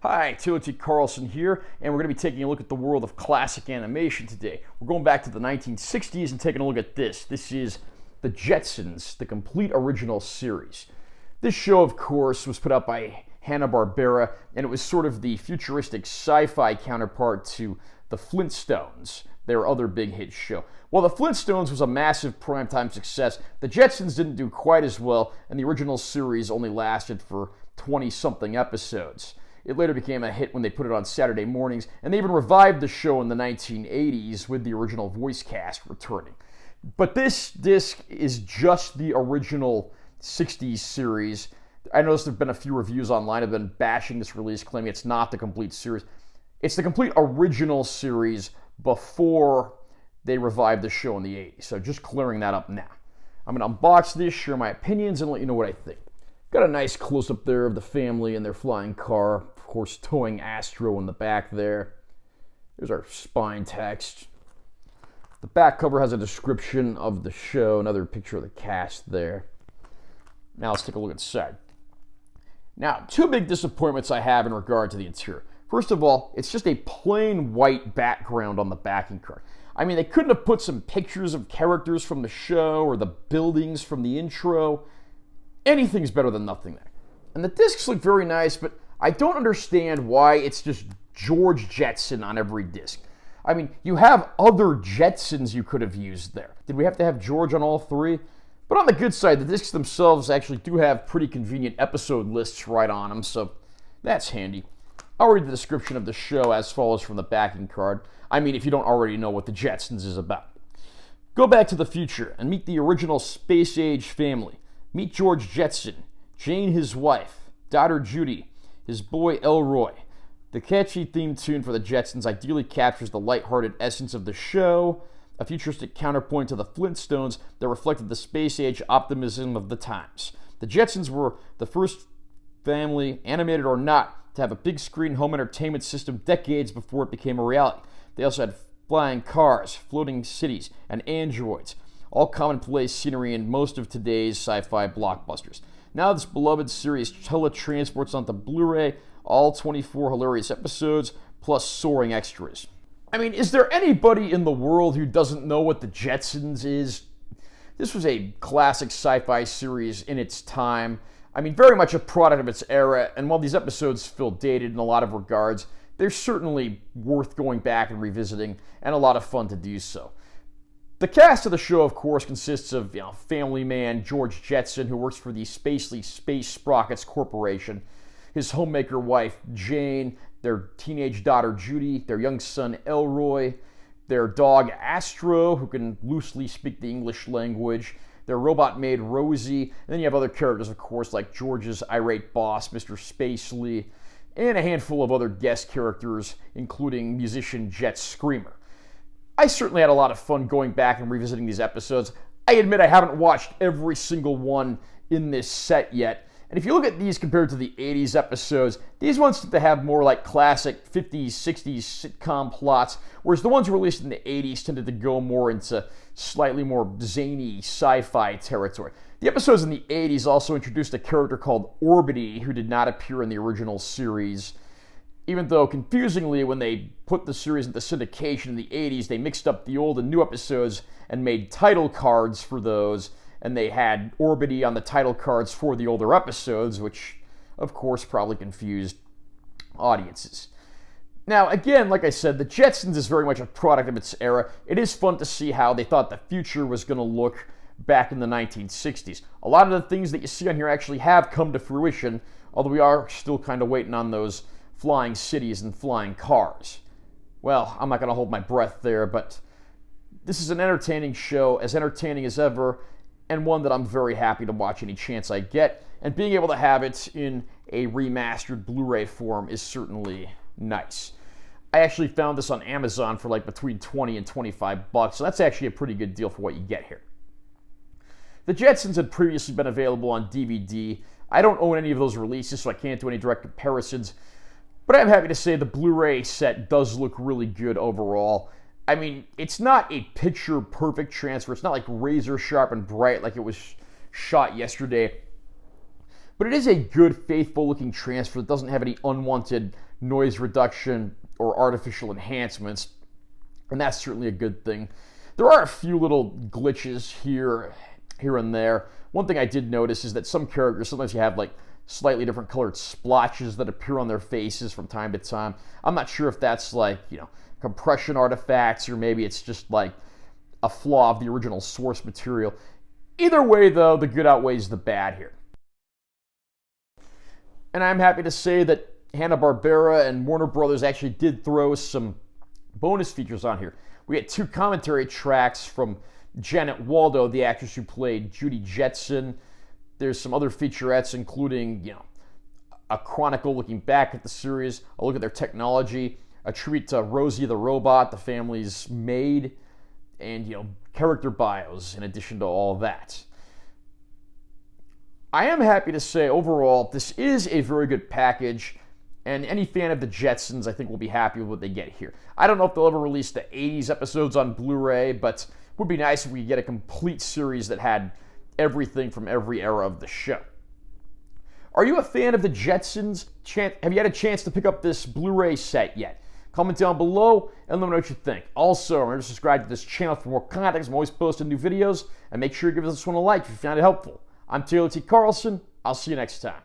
Hi, Timothy Carlson here, and we're going to be taking a look at the world of classic animation today. We're going back to the 1960s and taking a look at this. This is the Jetsons, the complete original series. This show, of course, was put out by Hanna-Barbera, and it was sort of the futuristic sci-fi counterpart to the Flintstones, their other big hit show. While the Flintstones was a massive primetime success, the Jetsons didn't do quite as well, and the original series only lasted for 20-something episodes. It later became a hit when they put it on Saturday mornings, and they even revived the show in the 1980s with the original voice cast returning. But this disc is just the original 60s series. I noticed there have been a few reviews online that have been bashing this release, claiming it's not the complete series. It's the complete original series before they revived the show in the 80s, so just clearing that up now. I'm going to unbox this, share my opinions, and let you know what I think. Got a nice close-up there of the family and their flying car, of course towing Astro in the back there. There's our spine text. The back cover has a description of the show, another picture of the cast there. Now let's take a look inside. Now, two big disappointments I have in regard to the interior. First of all, it's just a plain white background on the backing card. I mean, they couldn't have put some pictures of characters from the show or the buildings from the intro. Anything's better than nothing there. And the discs look very nice, but I don't understand why it's just George Jetson on every disc. I mean, you have other Jetsons you could have used there. Did we have to have George on all three? But on the good side, the discs themselves actually do have pretty convenient episode lists right on them, so that's handy. I'll read the description of the show as follows from the backing card. I mean, if you don't already know what the Jetsons is about. Go back to the future and meet the original space-age family. Meet George Jetson, Jane his wife, daughter Judy, his boy Elroy. The catchy theme tune for the Jetsons ideally captures the lighthearted essence of the show, a futuristic counterpoint to the Flintstones that reflected the space-age optimism of the times. The Jetsons were the first family, animated or not, to have a big screen home entertainment system decades before it became a reality. They also had flying cars, floating cities, and androids, all commonplace scenery in most of today's sci-fi blockbusters. Now this beloved series teletransports onto Blu-ray, all 24 hilarious episodes, plus soaring extras. I mean, is there anybody in the world who doesn't know what the Jetsons is? This was a classic sci-fi series in its time. I mean, very much a product of its era, and while these episodes feel dated in a lot of regards, they're certainly worth going back and revisiting, and a lot of fun to do so. The cast of the show, of course, consists of family man George Jetson, who works for the Spacely Space Sprockets Corporation, his homemaker wife Jane, their teenage daughter Judy, their young son Elroy, their dog Astro, who can loosely speak the English language, their robot maid Rosie, and then you have other characters, of course, like George's irate boss, Mr. Spacely, and a handful of other guest characters, including musician Jet Screamer. I certainly had a lot of fun going back and revisiting these episodes. I admit I haven't watched every single one in this set yet. And if you look at these compared to the 80s episodes, these ones tend to have more like classic 50s, 60s sitcom plots, whereas the ones released in the 80s tended to go more into slightly more zany sci-fi territory. The episodes in the 80s also introduced a character called Orbity, who did not appear in the original series. Even though, confusingly, when they put the series into syndication in the 80s, they mixed up the old and new episodes and made title cards for those, and they had Orbity on the title cards for the older episodes, which, of course, probably confused audiences. Now, again, like I said, the Jetsons is very much a product of its era. It is fun to see how they thought the future was going to look back in the 1960s. A lot of the things that you see on here actually have come to fruition, although we are still kind of waiting on those flying cities and flying cars. Well, I'm not going to hold my breath there, but this is an entertaining show, as entertaining as ever, and one that I'm very happy to watch any chance I get, and being able to have it in a remastered Blu-ray form is certainly nice. I actually found this on Amazon for like between 20 and 25 bucks, so that's actually a pretty good deal for what you get here. The Jetsons had previously been available on DVD. I don't own any of those releases, so I can't do any direct comparisons. But I'm happy to say the Blu-ray set does look really good overall. I mean, it's not a picture-perfect transfer. It's not like razor sharp and bright like it was shot yesterday. But it is a good, faithful-looking transfer that doesn't have any unwanted noise reduction or artificial enhancements, and that's certainly a good thing. There are a few little glitches here and there. One thing I did notice is that some characters, sometimes you have like slightly different colored splotches that appear on their faces from time to time. I'm not sure if that's like, compression artifacts, or maybe it's just like a flaw of the original source material. Either way, though, the good outweighs the bad here. And I'm happy to say that Hanna-Barbera and Warner Brothers actually did throw some bonus features on here. We had 2 commentary tracks from Janet Waldo, the actress who played Judy Jetson. There's some other featurettes, including, a chronicle looking back at the series, a look at their technology, a tribute to Rosie the robot, the family's maid, and, character bios in addition to all that. I am happy to say, overall, this is a very good package, and any fan of the Jetsons, I think, will be happy with what they get here. I don't know if they'll ever release the 80s episodes on Blu-ray, but it would be nice if we could get a complete series that had everything from every era of the show. Are you a fan of the Jetsons? Have you had a chance to pick up this Blu-ray set yet? Comment down below and let me know what you think. Also, remember to subscribe to this channel for more content. I'm always posting new videos, and make sure you give this one a like if you found it helpful. I'm Taylor T. Carlson. I'll see you next time.